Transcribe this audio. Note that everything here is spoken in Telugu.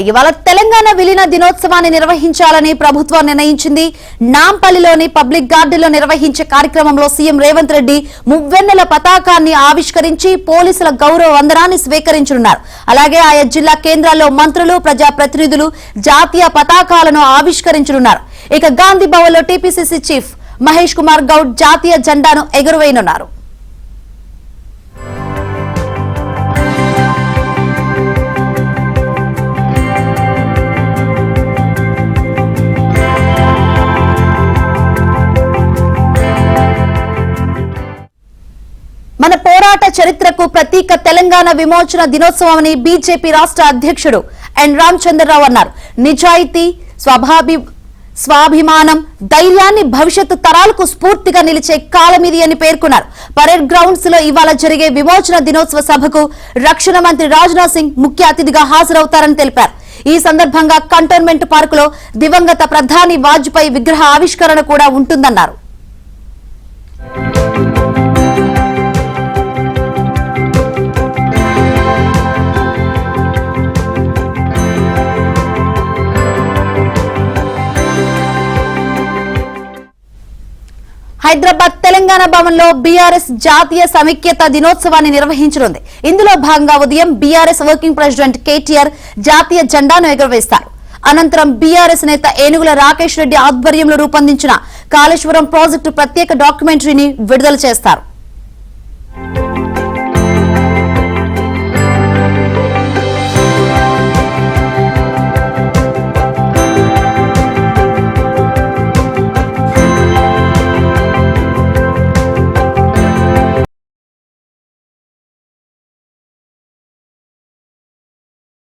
ఇవాళ తెలంగాణ విలీన దినోత్సవాన్ని నిర్వహించాలని ప్రభుత్వం నిర్ణయించింది. నాంపల్లిలోని పబ్లిక్ గార్డెన్లో నిర్వహించే కార్యక్రమంలో సీఎం రేవంత్ రెడ్డి మువ్వెన్నెల పతాకాన్ని ఆవిష్కరించి పోలీసుల గౌరవ వందనాన్ని స్వీకరించనున్నారు. అలాగే ఆయా జిల్లా కేంద్రాల్లో మంత్రులు, ప్రజాప్రతినిధులు జాతీయ పతాకాలను ఆవిష్కరించనున్నారు. ఇక గాంధీ భవన్లో టీపీసీసీ చీఫ్ మహేష్ కుమార్ గౌడ్ జాతీయ జెండాను ఎగురవేయనున్నారు. మన పోరాట చరిత్రకు ప్రతీక తెలంగాణ విమోచన దినోత్సవమని బీజేపీ రాష్ట్ర అధ్యక్షుడు ఎన్ రామచంద్రరావు అన్నారు. నిజాయితీ, స్వాభిమానం, ధైర్యాన్ని భవిష్యత్తు తరాలకు స్ఫూర్తిగా నిలిచే కాలమిది అని పేర్కొన్నారు. పరేడ్ గ్రౌండ్స్ లో ఇవాళ జరిగే విమోచన దినోత్సవ సభకు రక్షణ మంత్రి రాజ్నాథ్ సింగ్ ముఖ్య అతిథిగా హాజరవుతారని తెలిపారు. ఈ సందర్భంగా కంటోన్మెంట్ పార్కులో దివంగత ప్రధాని వాజ్పేయి విగ్రహ ఆవిష్కరణ కూడా ఉంటుందన్నారు. హైదరాబాద్ తెలంగాణ భవన్ లో బీఆర్ఎస్ జాతీయ సమైక్యత దినోత్సవాన్ని నిర్వహించనుంది. ఇందులో భాగంగా ఉదయం బీఆర్ఎస్ వర్కింగ్ ప్రెసిడెంట్ కేటీఆర్ జాతీయ జెండాను ఎగురవేస్తారు. అనంతరం బీఆర్ఎస్ నేత ఏనుగుల రాకేష్ రెడ్డి ఆధ్వర్యంలో రూపొందించిన కాళేశ్వరం ప్రాజెక్టు ప్రత్యేక డాక్యుమెంటరీని విడుదల చేస్తారు.